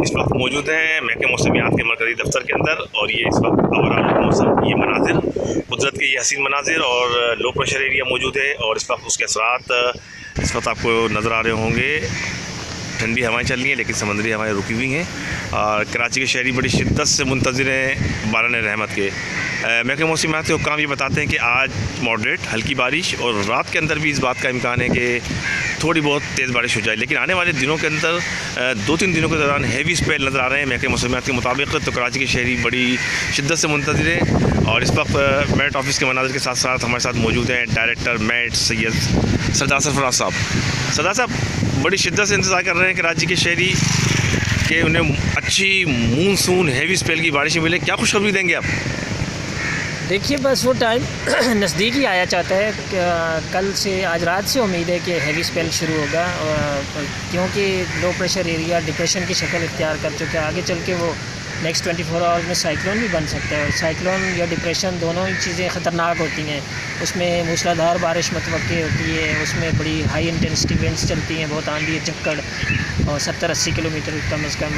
इस वक्त मौजूद हैं महकमे मौसमियात के मरकज़ी दफ्तर के अंदर और ये इस वक्त अबरार मौसम ये मनाजिर कुदरत के ये हसीन मनाजिर और लो प्रेशर एरिया मौजूद है और इस वक्त उसके असरात इस वक्त आपको नज़र आ रहे होंगे। ठंडी हवाएं चल रही हैं लेकिन समंदरी हवाएं रुकी हुई हैं और कराची के शहरी बड़ी शिद्दत से मुंतज़िर हैं बारान रहमत के। महकमे मौसमियात के हुक्काम ये बताते हैं कि आज मॉडरेट हल्की बारिश और रात के अंदर भी इस बात का इम्कान है कि थोड़ी बहुत तेज़ बारिश हो जाए, लेकिन आने वाले दिनों के अंदर 2-3 दिनों के दौरान हैवी स्पेल नज़र आ रहे हैं महकमे मौसमियात के मुताबिक। तो कराची के शहरी बड़ी शिद्दत से मुंतज़िर हैं और इस वक्त मेट ऑफिस के मनाजिर के साथ साथ हमारे साथ मौजूद हैं डायरेक्टर मेट सैयद सरदार सरफराज साहब। सरदार साहब बड़ी शिद्दत से इंतज़ार कर रहे हैं कराची के शहरी कि उन्हें अच्छी मानसून हैवी स्पेल की बारिशें मिलें, क्या खुशखबरी देंगे आप? देखिए बस वो टाइम नज़दीक ही आया चाहता है। कल से आज रात से उम्मीद है कि हैवी स्पेल शुरू होगा क्योंकि लो प्रेशर एरिया डिप्रेशन की शक्ल इख्तियार कर चुका है। आगे चल के वो नेक्स्ट 24 आवर्स में साइक्लोन भी बन सकता है। साइक्लोन या डिप्रेशन दोनों ही चीज़ें ख़तरनाक होती हैं। उसमें मूसलाधार बारिश मतवक्की होती है, उसमें बड़ी हाई इंटेंसिटी विंड्स चलती हैं, बहुत आंधी चक्कड़ और 70-80 किलोमीटर कम से कम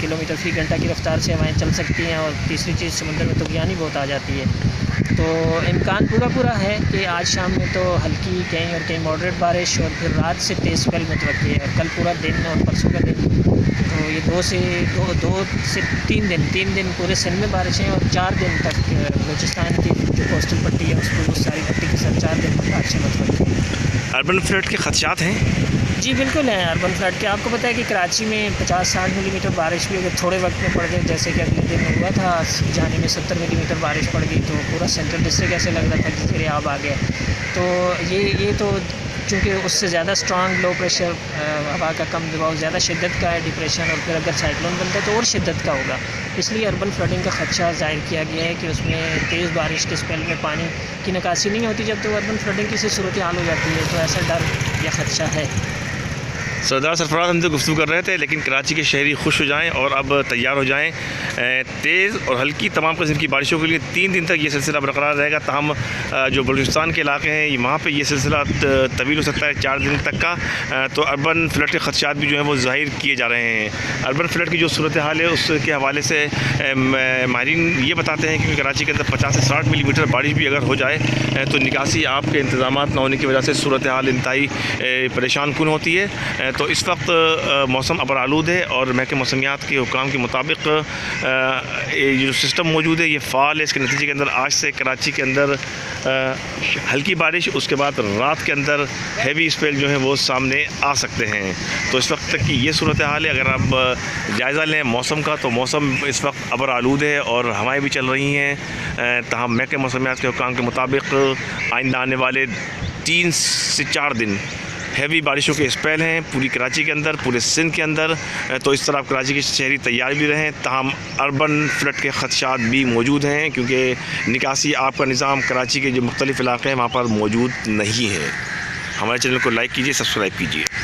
किलोमीटर फ़ी घंटा की रफ़्तार से हवाएं चल सकती हैं। और तीसरी चीज़ समुद्र में तूफ़ानी बहुत आ जाती है। तो इम्कान पूरा है कि आज शाम में तो हल्की कहीं और कहीं मॉडरेट बारिश और फिर रात से तेज़ स्पेल मतवक्की है। और कल पूरा दिन और परसों का दिन तो ये 2 से 3 दिन पूरे सिंध में बारिशें और 4 दिन तक बलूचिस्तान की जो कोस्टल पट्टी है उसको उस सारी पट्टी के साथ 4 दिन तक बारिशें मतवक्की हैं। अर्बन फ्लड के खदशात हैं? जी बिल्कुल हैं अर्बन फ्लड के। आपको पता है कि कराची में 50-60 मिलीमीटर बारिश भी अगर थोड़े वक्त में पड़ गई, जैसे कि अगले दिन हुआ था जाने में 70 मिलीमीटर बारिश पड़ गई तो पूरा सेंट्रल डिस्ट्रिक्ट ऐसे लग रहा था कि ज़ेरे आब आ गया। तो ये तो चूँकि उससे ज़्यादा स्ट्रॉन्ग लो प्रेशर हवा का कम दबाव ज़्यादा शिद्दत का है डिप्रेशन, और फिर अगर साइक्लोन बनता है तो और शिद्दत का होगा। इसलिए अर्बन फ्लडिंग का ख़दशा ज़ाहिर किया गया है कि उसमें तेज़ बारिश के स्पेल में पानी की निकासी नहीं होती। जब तो अर्बन फ्लडिंग की सूरत हाल हो जाती है तो ऐसा डर या ख़दशा है। सरदार सरफराज हमसे गुफ्तगू कर रहे थे, लेकिन कराची के शहरी खुश हो जाएं और अब तैयार हो जाएं तेज़ और हल्की तमाम किस्म की बारिशों के लिए। 3 दिन तक ये सिलसिला बरकरार रहेगा। ताहम जो बलूचिस्तान के इलाके हैं वहाँ पे ये सिलसिला तवील हो सकता है 4 दिन तक का। तो अर्बन फ्लड के खदशात भी जो हैं वो ज़ाहिर किए जा रहे हैं। अर्बन फ्लड की जो सूरत हाल है उसके हवाले से माहिरीन ये बताते हैं कि कराची के अंदर 50 से 60 मिलीमीटर बारिश भी अगर हो जाए तो निकासी आपके इंतजाम ना होने की वजह से सूरत हाल इंतहाई परेशान कुन होती है। तो इस वक्त मौसम अबरालूद है और महकमे मौसमियात के हुक्काम के मुताबिक ये जो सिस्टम मौजूद है ये फ़ाल है। इसके नतीजे के अंदर आज से कराची के अंदर हल्की बारिश, उसके बाद रात के अंदर हैवी स्पेल जो है वो सामने आ सकते हैं। तो इस वक्त की ये सूरत हाल है। अगर आप जायज़ा लें मौसम का तो मौसम इस वक्त अबरालूद है और हवाएँ भी चल रही हैं। ताहम महकमे मौसमियात के हुक्काम के मुताबिक आइंदा आने वाले 3 से 4 दिन हैवी बारिशों के स्पेल हैं पूरी कराची के अंदर, पूरे सिंध के अंदर। तो इस तरह आप कराची के शहरी तैयार भी रहें। ताहम अर्बन फ्लड के खदशात भी मौजूद हैं क्योंकि निकासी आपका निज़ाम कराची के जो मुख्तलिफ़ इलाक़े हैं वहाँ पर मौजूद नहीं है। हमारे चैनल को लाइक कीजिए, सब्सक्राइब कीजिए।